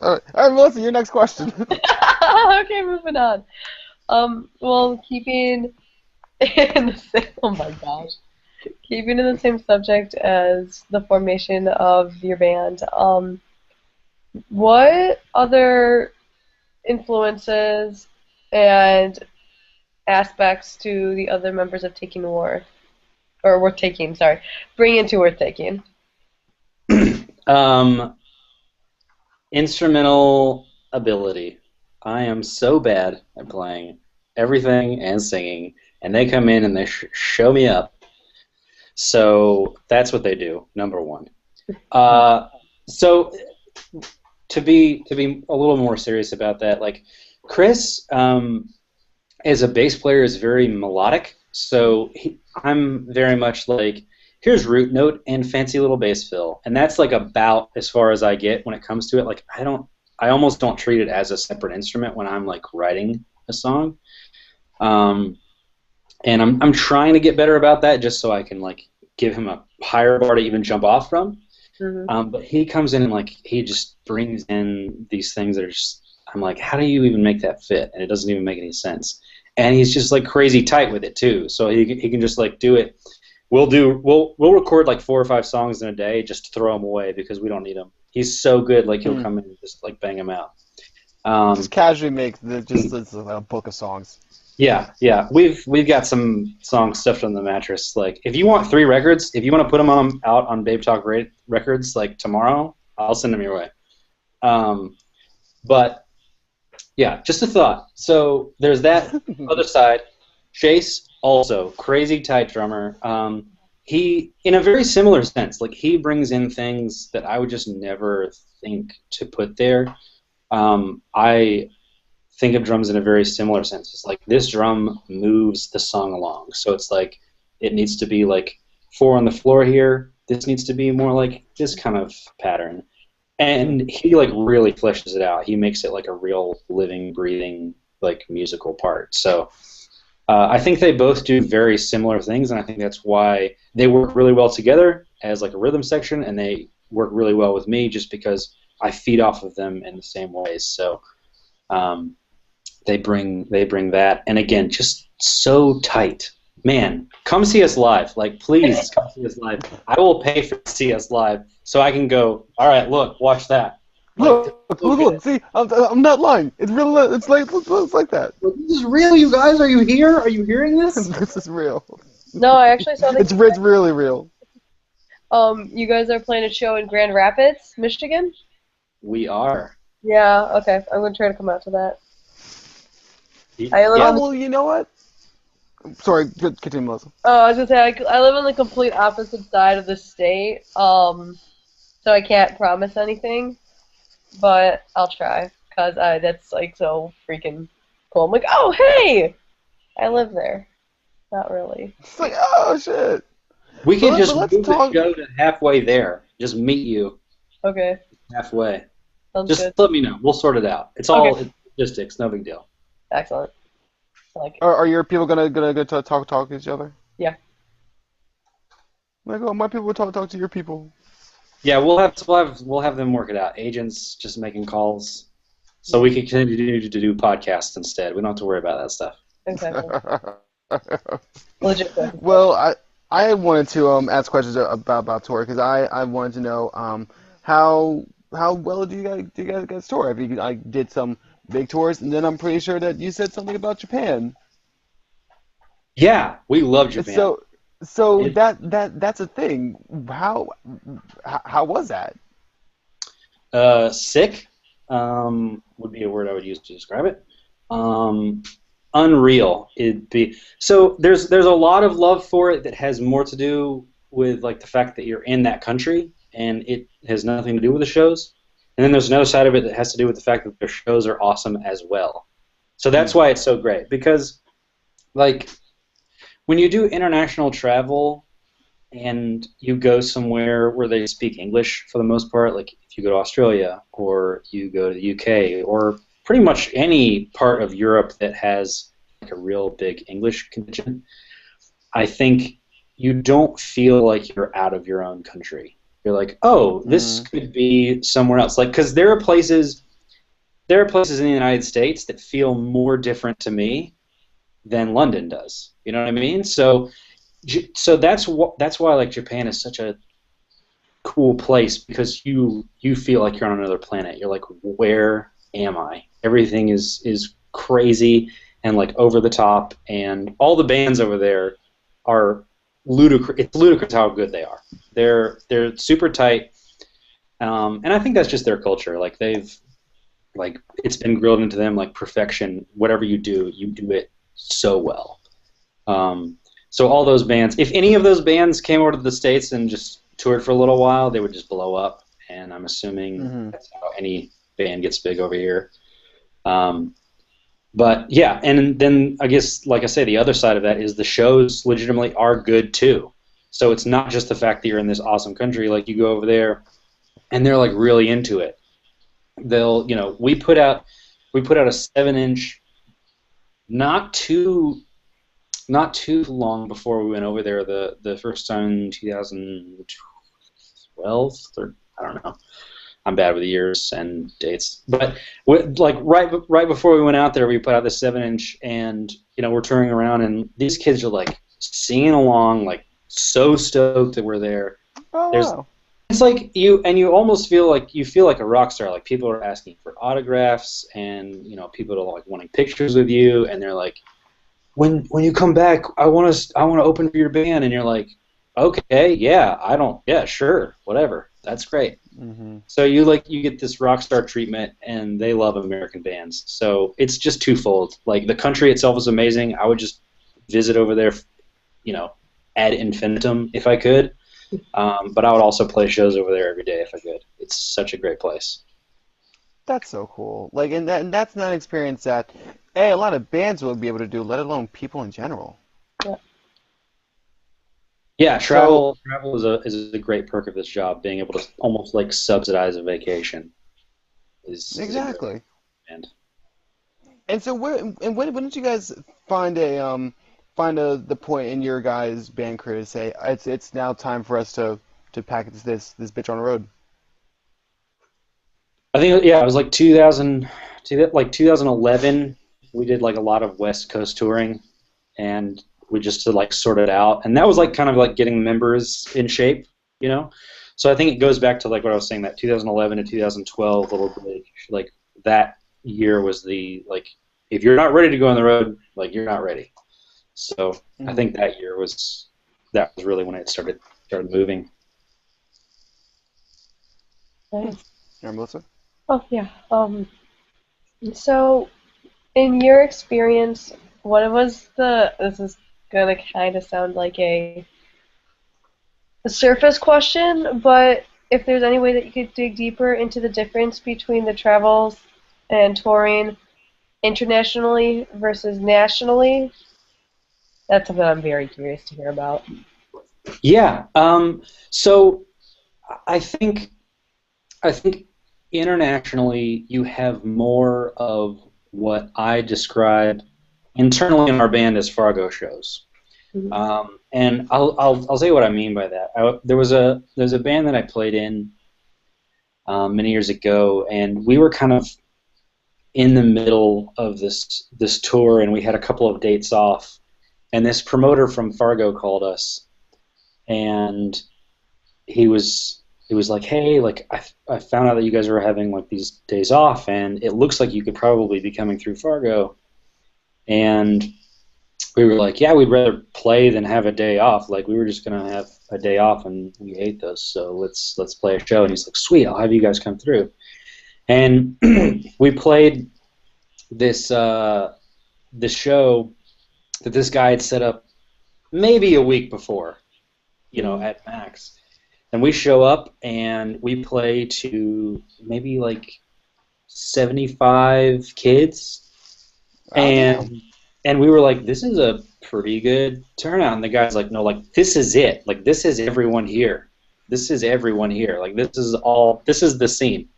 right, Melissa, your next question. Okay, moving on. Well, keeping in the same. Oh my gosh. Keeping in the same subject as the formation of your band. What other influences and aspects to the other members of Taking Worth, or Worth Taking, sorry, bring into Worth Taking? Instrumental ability. I am so bad at playing everything and singing, and they come in and they show me up. So that's what they do. Number one. So to be a little more serious about that, like Chris, as a bass player, is very melodic. So I'm very much like, here's root note and fancy little bass fill, and that's like about as far as I get when it comes to it. Like I almost don't treat it as a separate instrument when I'm like writing a song. And I'm trying to get better about that, just so I can like give him a higher bar to even jump off from. Mm-hmm. But he comes in and like he just brings in these things that are just, I'm like, how do you even make that fit? And it doesn't even make any sense. And he's just like crazy tight with it too. So he can just like do it. We'll record like 4 or 5 songs in a day just to throw them away because we don't need them. He's so good, like he'll come in and just like bang them out. Just casually make a book of songs. Yeah. We've got some songs stuffed on the mattress. Like, if you want 3 records, if you want to put them out on Babetalk Records, like tomorrow, I'll send them your way. But yeah, just a thought. So there's that other side. Chase, also crazy tight drummer. He, in a very similar sense, like he brings in things that I would just never think to put there. I think of drums in a very similar sense. It's like this drum moves the song along. So it's like it needs to be like 4 on the floor here. This needs to be more like this kind of pattern. And he like really fleshes it out. He makes it like a real living, breathing like musical part. So I think they both do very similar things, and I think that's why they work really well together as like a rhythm section, and they work really well with me just because I feed off of them in the same ways. So they bring that, and again, just so tight. Man, come see us live. Like, please come see us live. I will pay for to see us live so I can go, all right, look, watch that. Look, see, I'm not lying. It's real. It's like that. This is real, you guys. Are you here? Are you hearing this? This is real. No, I actually saw that. It's really real. You guys are playing a show in Grand Rapids, Michigan? We are. Yeah, okay. I'm going to try to come out to that. Well, you know what? Sorry, continue, Melissa. Oh, I was going to say, I live on the complete opposite side of the state, so I can't promise anything, but I'll try, because that's, like, so freaking cool. I'm like, oh, hey! I live there. Not really. It's like, oh, shit. We can just move the show to halfway there. Just meet you. Okay. Halfway. Sounds just good. let me know. We'll sort it out. It's all logistics. No big deal. Excellent. I like it. Are your people gonna talk to each other? Yeah. Like, oh, my people will talk to your people. Yeah, we'll have them work it out. Agents just making calls, so we can continue to do podcasts instead. We don't have to worry about that stuff. Exactly. Legit questions. Well, I wanted to ask questions about tour because I wanted to know how well do you guys tour? Have you like did some big tours, and then I'm pretty sure that you said something about Japan. Yeah, we love Japan. So so It, that's a thing. How was that? sick would be a word I would use to describe it. Um, Unreal. It'd be so. There's a lot of love for it that has more to do with like the fact that you're in that country, and it has nothing to do with the shows. And then there's another side of it that has to do with the fact that their shows are awesome as well. So that's Hmm. why it's so great because like when you do international travel and you go somewhere where they speak English for the most part, like if you go to Australia or you go to the UK or pretty much any part of Europe that has like a real big English contingent, I think you don't feel like you're out of your own country. You're like, oh, this Hmm. could be somewhere else. Like, because there are places in the United States that feel more different to me than London does. You know what I mean? So that's why like Japan is such a cool place because you feel like you're on another planet. You're like, where am I? Everything is crazy and like over the top, and all the bands over there are ludicrous. It's ludicrous how good they are. They're super tight, and I think that's just their culture. Like they've like it's been grilled into them like perfection. Whatever you do it so well. Um, so all those bands, if any of those bands came over to the States and just toured for a little while, they would just blow up. And I'm assuming Hmm. that's how any band gets big over here. Um, but yeah, and then I guess, like I say, the other side of that is the shows legitimately are good too. So it's not just the fact that you're in this awesome country. Like you go over there and they're like really into it. We put out a 7-inch, not too not too long before we went over there the first time in 2012 or I don't know. I'm bad with the years and dates, but like right before we went out there, we put out the 7-inch, and we're touring around, and these kids are like singing along, like so stoked that we're there. Oh There's wow. It's like you almost feel like a rock star. Like people are asking for autographs, and people are like wanting pictures with you, and they're like, when you come back, I want to open for your band, and you're like, okay, yeah, yeah, sure, whatever, that's great. Hmm. So you get this rock star treatment, and they love American bands. So it's just twofold. Like the country itself is amazing. I would just visit over there, you know, ad infinitum if I could. But I would also play shows over there every day if I could. It's such a great place. That's so cool. Like, and that's not an experience that a lot of bands will be able to do, let alone people in general. Yeah. Yeah, So travel is a great perk of this job. Being able to almost like subsidize a vacation is a great exactly. band. And so when did you guys find a the point in your guys' band career to say it's now time for us to package this bitch on the road? I think yeah, it was like 2000, like 2011. We did like a lot of West Coast touring, and we just to like sort it out, and that was like kind of like getting members in shape, you know. So I think it goes back to like what I was saying, that 2011 to 2012 little bit, like that year was the like if you're not ready to go on the road, like you're not ready. So I Hmm. think that was really when it started moving. Nice. Yeah, Melissa? Oh yeah. So in your experience, what was the? This is gonna kind of sound like a surface question, but if there's any way that you could dig deeper into the difference between the travels and touring internationally versus nationally, that's something I'm very curious to hear about. Yeah. So I think I think internationally you have more of what I describe internally in our band as Fargo shows. And I'll say what I mean by that. There's a band that I played in many years ago, and we were kind of in the middle of this tour, and we had a couple of dates off, and this promoter from Fargo called us, and he was like, hey, like I found out that you guys were having like these days off, and it looks like you could probably be coming through Fargo. And we were like, yeah, we'd rather play than have a day off. Like, we were just gonna have a day off, and we hate those, so let's play a show. And he's like, sweet, I'll have you guys come through. And we played this this show that this guy had set up maybe a week before, at max. And we show up and we play to maybe like 75 kids, and we were like, this is a pretty good turnout. And the guy's like, no, like, this is it. Like, this is everyone here. This is everyone here. Like, this is the scene.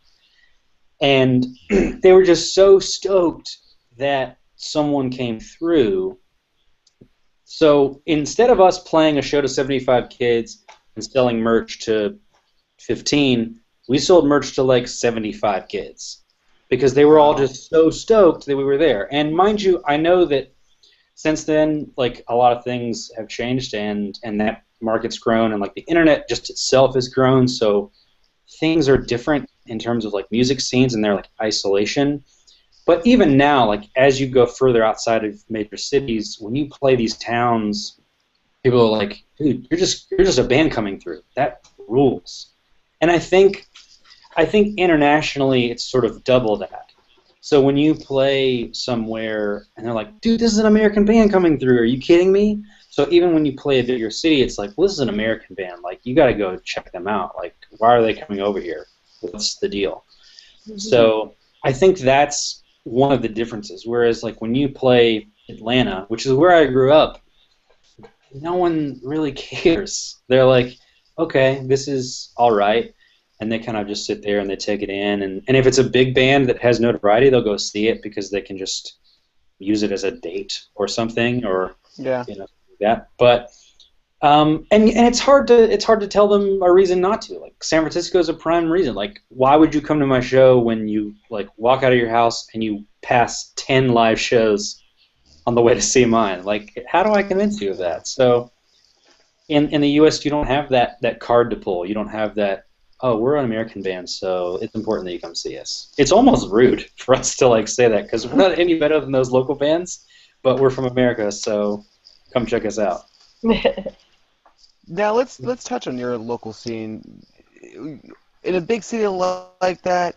And they were just so stoked that someone came through. So instead of us playing a show to 75 kids and selling merch to 15, we sold merch to like 75 kids because they were all just so stoked that we were there. And mind you, I know that since then, like, a lot of things have changed, and that market's grown, and like the internet just itself has grown, so things are different in terms of like music scenes and their like isolation. But even now, like, as you go further outside of major cities, when you play these towns, people are like, dude, you're just a band coming through. That rules. And I think internationally it's sort of double that. So when you play somewhere and they're like, dude, this is an American band coming through, are you kidding me? So even when you play a bigger city, it's like, well, this is an American band. Like, you got to go check them out. Like, why are they coming over here? What's the deal? Mm-hmm. So I think that's one of the differences. Whereas, like, when you play Atlanta, which is where I grew up, no one really cares. They're like, okay, this is all right. And they kind of just sit there and they take it in. And if it's a big band that has notoriety, they'll go see it because they can just use it as a date or something, or that. But and it's hard to tell them a reason not to. Like, San Francisco is a prime reason. Like, why would you come to my show when you like walk out of your house and you pass 10 live shows on the way to see mine? Like, how do I convince you of that? So in the U.S., you don't have that card to pull. You don't have that, oh, we're an American band, so it's important that you come see us. It's almost rude for us to like say that because we're not any better than those local bands, but we're from America, so come check us out. Now let's touch on your local scene. In a big city like that,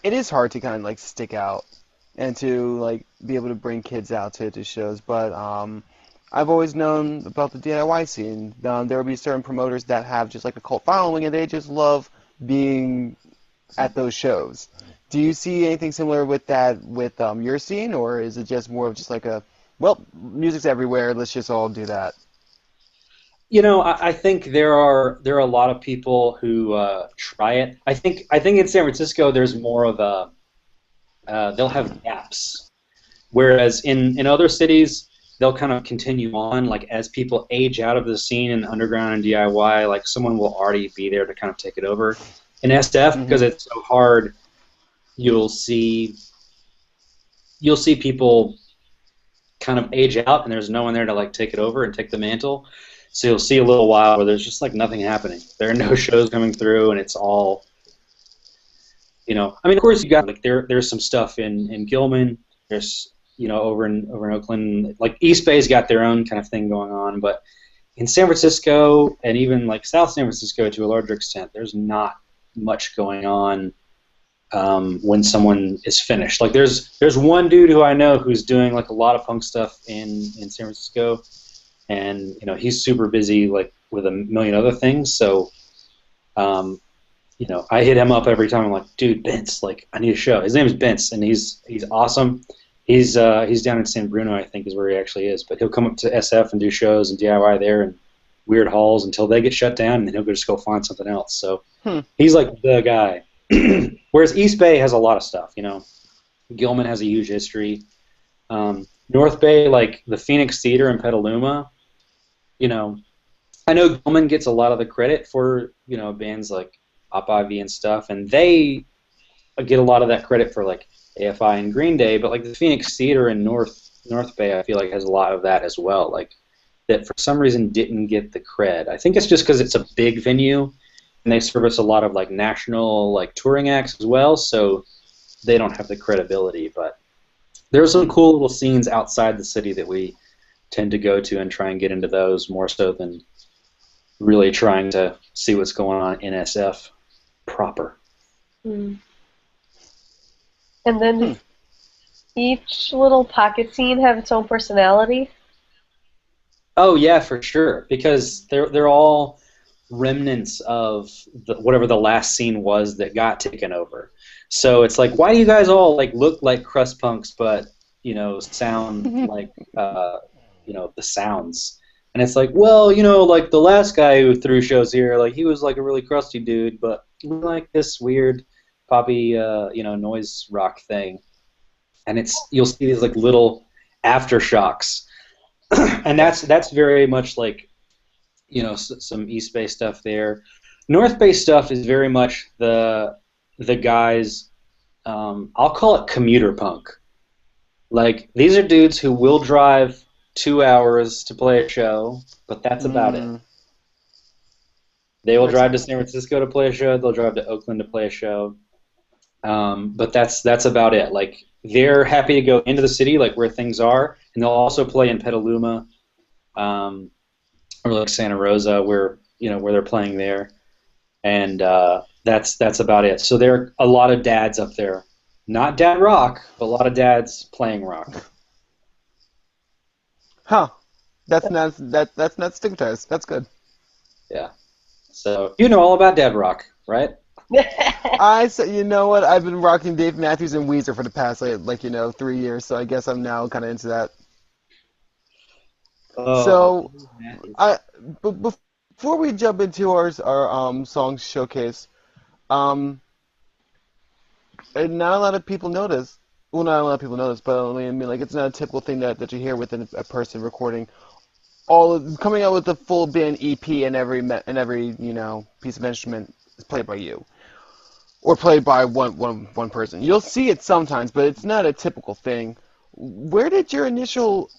it is hard to kind of like stick out and to like be able to bring kids out to shows. But I've always known about the DIY scene. There will be certain promoters that have just like a cult following, and they just love being at those shows. Do you see anything similar with that with your scene, or is it just more of just like a, well, music's everywhere, let's just all do that? I think there are a lot of people who try it. I think in San Francisco there's more of a they'll have gaps, whereas in other cities they'll kind of continue on, like, as people age out of the scene in underground and DIY, like, someone will already be there to kind of take it over. In SF, because it's so hard, you'll see people kind of age out, and there's no one there to like take it over and take the mantle. So you'll see a little while where there's just like nothing happening. There are no shows coming through, and it's all, I mean, of course you got like there's some stuff in Gilman. There's over in Oakland, like East Bay's got their own kind of thing going on, but in San Francisco and even like South San Francisco to a larger extent, there's not much going on when someone is finished. Like there's one dude who I know who's doing like a lot of punk stuff in San Francisco, and he's super busy like with a million other things. So I hit him up every time. I'm like, dude, Vince, like, I need a show. His name is Vince, and he's awesome. He's down in San Bruno, I think, is where he actually is. But he'll come up to SF and do shows and DIY there and weird halls until they get shut down, and then he'll just go find something else. So he's like the guy. Whereas East Bay has a lot of stuff. Gilman has a huge history. North Bay, like the Phoenix Theater in Petaluma, you know, I know Gilman gets a lot of the credit for, you know, bands like Op Ivy and stuff, and they get a lot of that credit for like AFI and Green Day, but like the Phoenix Theater in North Bay, I feel like has a lot of that as well. Like that for some reason didn't get the cred. I think it's just because it's a big venue and they service a lot of like national like touring acts as well, so they don't have the credibility. But there's some cool little scenes outside the city that we tend to go to and try and get into those more so than really trying to see what's going on in SF proper. Mm. And then does each little pocket scene have its own personality? Oh yeah, for sure, because they're all remnants of whatever the last scene was that got taken over. So it's like, why do you guys all like look like crust punks, but you know, sound like you know, the sounds? And it's like, well, you know, like the last guy who threw shows here, like he was like a really crusty dude, but we like this weird poppy, you know, noise rock thing. And it's, you'll see these like little aftershocks, and that's very much like, you know, some East Bay stuff there. North Bay stuff is very much the guys. I'll call it commuter punk. Like these are dudes who will drive 2 hours to play a show, but that's about it. They will drive to San Francisco to play a show. They'll drive to Oakland to play a show. But that's about it. Like they're happy to go into the city, like where things are, and they'll also play in Petaluma, or like Santa Rosa, where you know where they're playing there, and that's about it. So there are a lot of dads up there, not dad rock, but a lot of dads playing rock. Huh? That's not stigmatized. That's good. Yeah. So you know all about dad rock, right? I said, you know what? I've been rocking Dave Matthews and Weezer for the past like you know 3 years, so I guess I'm now kind of into that. So, but before we jump into our song showcase, and not a lot of people notice. Well, not a lot of people notice, but I mean, like it's not a typical thing that you hear within a person recording coming out with a full band EP and every you know piece of instrument is played by you. Or played by one person. You'll see it sometimes, but it's not a typical thing. Where did your initial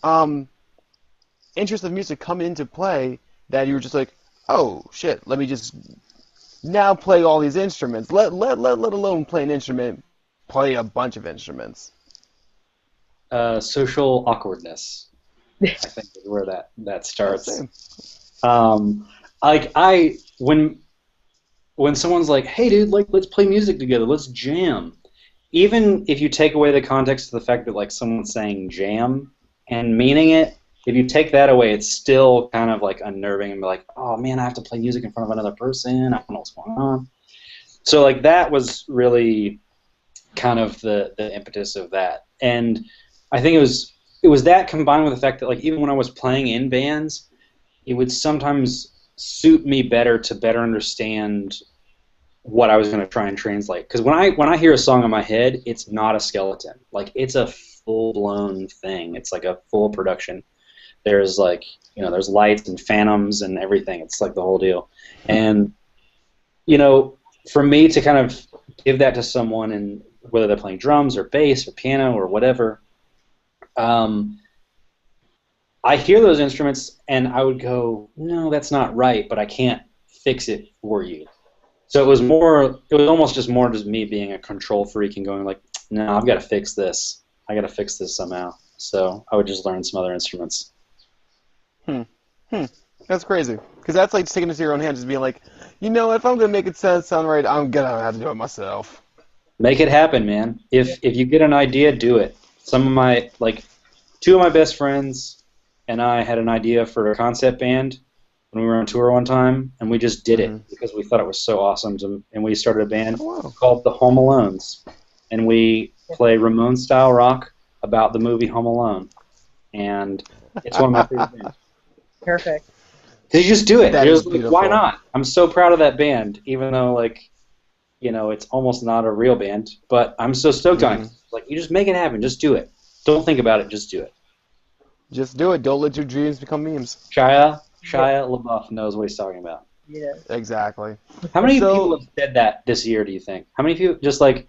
interest of music come into play that you were just like, oh shit, let me just now play all these instruments. Let alone play an instrument, play a bunch of instruments. Social awkwardness, I think, is where that starts. Like when someone's like, hey dude, like let's play music together, let's jam. Even if you take away the context of the fact that like someone's saying jam and meaning it, if you take that away, it's still kind of like unnerving and be like, oh man, I have to play music in front of another person, I don't know what's going on. So like that was really kind of the impetus of that. And I think it was that combined with the fact that like even when I was playing in bands, it would sometimes suit me better to better understand what I was going to try and translate. Because when I hear a song in my head, it's not a skeleton. Like it's a full-blown thing. It's like a full production. There's like, you know, there's lights and phantoms and everything. It's like the whole deal. And, you know, for me to kind of give that to someone, and whether they're playing drums or bass or piano or whatever, I hear those instruments and I would go, no, that's not right, but I can't fix it for you. So it was almost just more just me being a control freak and going like, no, I've got to fix this. I got to fix this somehow. So I would just learn some other instruments. That's crazy. Because that's like taking it to your own hands, just being like, you know, if I'm going to make it sound right, I'm going to have to do it myself. Make it happen, man. If you get an idea, do it. Some of my, like, two of my best friends and I had an idea for a concept band when we were on tour one time, and we just did it because we thought it was so awesome. And we started a band called the Home Alones, and we play Ramones-style rock about the movie Home Alone. And it's one of my favorite bands. Perfect. Because you just do it. That You're is just like, beautiful. why not? I'm so proud of that band, even though, like, you know, it's almost not a real band, but I'm so stoked on it. Like, you just make it happen. Just do it. Don't think about it. Just do it. Just do it. Don't let your dreams become memes. Shia Yeah. Shia LaBeouf knows what he's talking about. Yeah. Exactly. How many people So, have said that this year, do you think? How many people, just like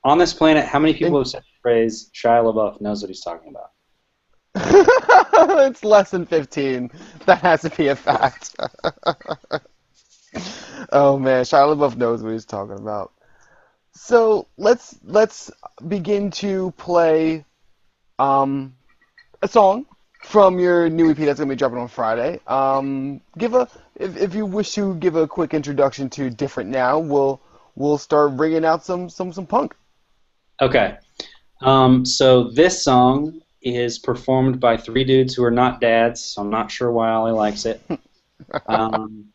on this planet, how many people in, have said the phrase Shia LaBeouf knows what he's talking about? it's less than 15. That has to be a fact. Oh man, Shia LaBeouf knows what he's talking about. So let's begin to play a song from your new EP that's gonna be dropping on Friday. Give a if you wish to give a quick introduction to Different Now, we'll start bringing out some punk. Okay. So this song is performed by three dudes who are not dads, so I'm not sure why Ollie likes it. Um,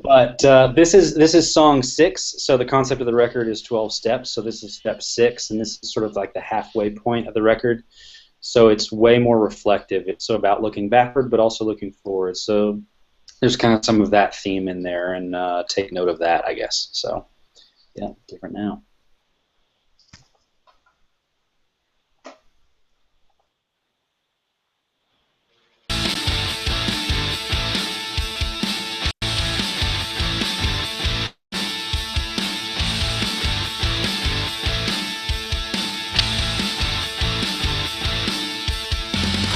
but this is song 6. So the concept of the record is 12 steps. So this is step 6, and this is sort of like the halfway point of the record. So it's way more reflective. It's about looking backward, but also looking forward. So there's kind of some of that theme in there, and take note of that, I guess. So yeah, different now.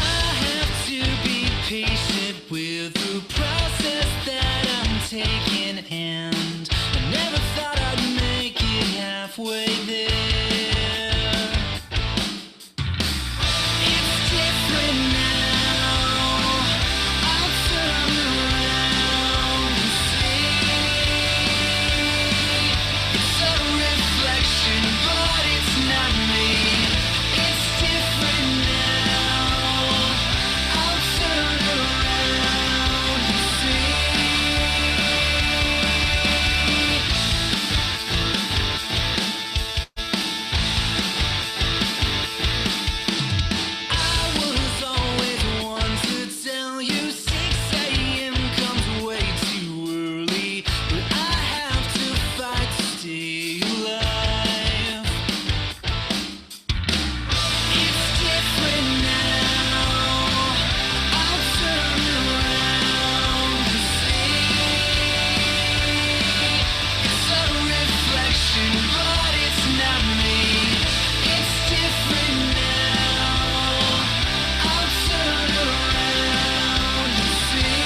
I have to be patient with the process that I'm taking, and I never thought I'd make it halfway there. It's different now. I'll turn around and see. It's a reflection, but it's not me. It's different now. I'll turn around and see. I was always one to tell you 6 a.m. comes way too early, but I have to fight to stay alive. It's different now. I'll turn around and see. It's a reflection, but it's not me. It's different now. I'll turn around and see.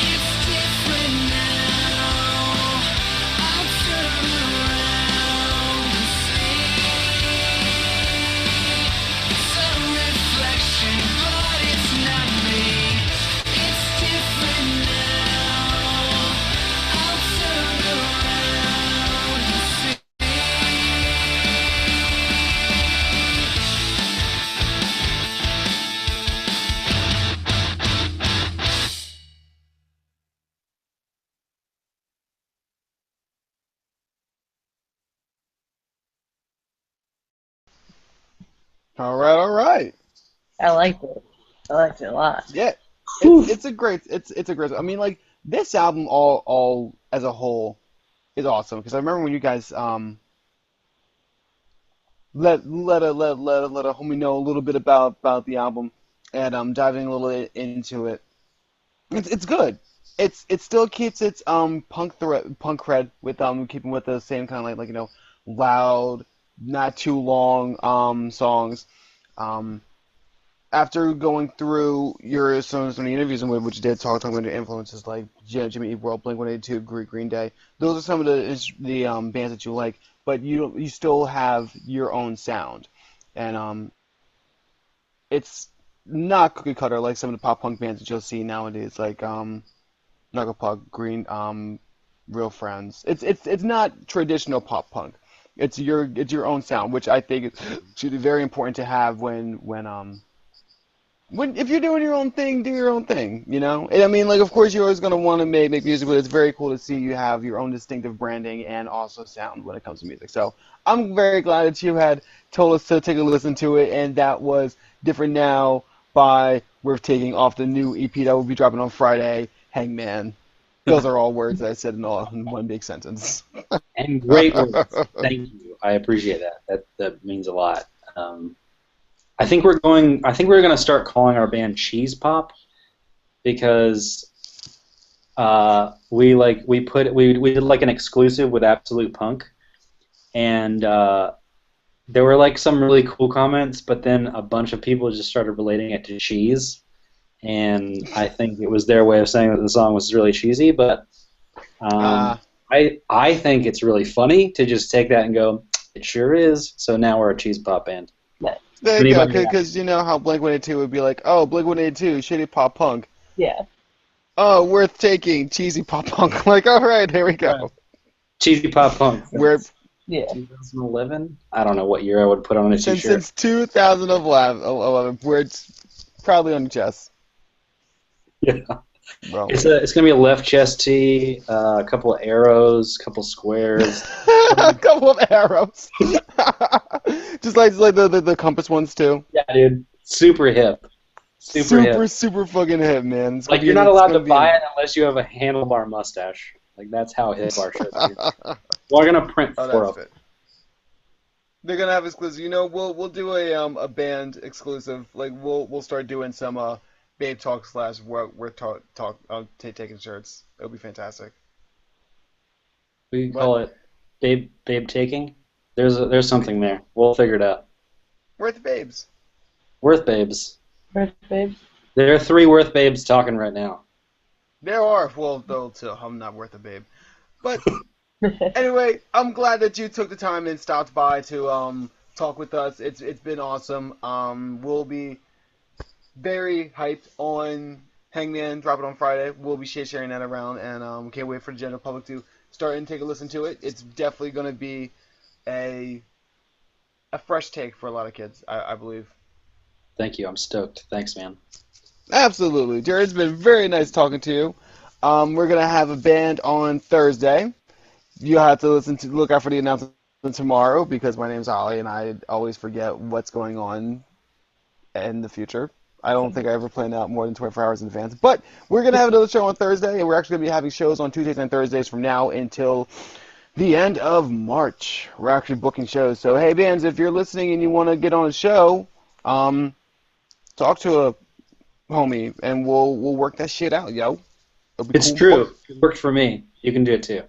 It's different now. I'll turn around and see. It's a reflection, but it's not me. It's different now. I'll turn around and see. All right, all right. I liked it. I liked it a lot. Yeah, Whew. it's a great. I mean, like this album all as a whole is awesome because I remember when you guys let a homie know a little bit about the album and diving a little into it. It's good. It still keeps its punk cred with keeping with the same kind of like loud, not too long songs. Um, After going through your some of the interviews in which you did talking about your influences like Jimmy Eat World, Blink-182, Green Day, those are some of the bands that you like, but you still have your own sound, and it's not cookie cutter like some of the pop punk bands that you'll see nowadays. Like Knuckle Puck, Green, Real Friends. It's not traditional pop punk. It's your own sound, which I think should be very important to have when if you're doing your own thing, do your own thing, you know? And I mean, like, of course, you're always going to want to make music, but it's very cool to see you have your own distinctive branding and also sound when it comes to music. So I'm very glad that you had told us to take a listen to it, and that was Different Now by Worth Taking off the new EP that will be dropping on Friday, Hangman. Those are all words that I said in one big sentence. And great words. Thank you. I appreciate that. That means a lot. I think we're gonna start calling our band Cheese Pop because we did like an exclusive with Absolute Punk, and there were like some really cool comments, but then a bunch of people just started relating it to cheese, and I think it was their way of saying that the song was really cheesy, but I think it's really funny to just take that and go, it sure is. So now we're a Cheese Pop band. There you go, because you know how Blink-182 would be like, oh, Blink-182, shitty pop punk. Yeah. Oh, Worth Taking, cheesy pop punk. Like, all right, here we go. Right. Cheesy pop punk. Yeah. 2011? I don't know what year I would put on a t-shirt. Since 2011, where it's probably on your chest. Yeah. Well. It's gonna be a left chest tee, a couple of arrows, a couple squares. A couple of arrows. just like the compass ones too. Yeah, dude. Super hip. Super fucking hip, man. It's like you're not allowed to buy it unless you have a handlebar mustache. Like that's how hip our shirts are. We're gonna print 4 of them. They're gonna have exclusive. You know, we'll do a band exclusive. Like we'll start doing some Babe Talk / we're taking shirts. It'll be fantastic. We call it Babe Taking. There's something there. We'll figure it out. Worth Babes. Worth Babes. There are 3 Worth Babes talking right now. There are. Well, though, too. I'm not worth a babe. But anyway, I'm glad that you took the time and stopped by to talk with us. It's been awesome. We'll be very hyped on Hangman, drop it on Friday. We'll be sharing that around, and can't wait for the general public to start and take a listen to it. It's definitely going to be a fresh take for a lot of kids, I believe. Thank you. I'm stoked. Thanks, man. Absolutely. Jared, it's been very nice talking to you. We're going to have a band on Thursday. You'll have to look out for the announcement tomorrow because my name's Ollie, and I always forget what's going on in the future. I don't think I ever planned out more than 24 hours in advance. But we're going to have another show on Thursday, and we're actually going to be having shows on Tuesdays and Thursdays from now until the end of March. We're actually booking shows. So, hey, bands, if you're listening and you want to get on a show, talk to a homie, and we'll work that shit out, yo. It's cool. True. It worked for me. You can do it, too.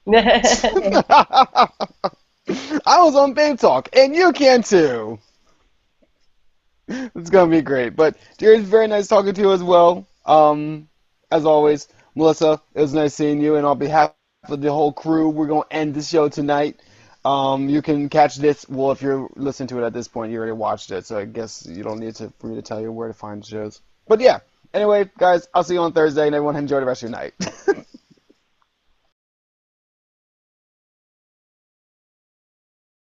I was on Babe Talk, and you can, too. It's going to be great. But, Jared, it's very nice talking to you as well. As always, Melissa, it was nice seeing you. And on behalf of the whole crew, we're going to end the show tonight. You can catch this. Well, if you're listening to it at this point, you already watched it. So I guess you don't need for me to tell you where to find shows. But, yeah. Anyway, guys, I'll see you on Thursday. And everyone enjoy the rest of your night.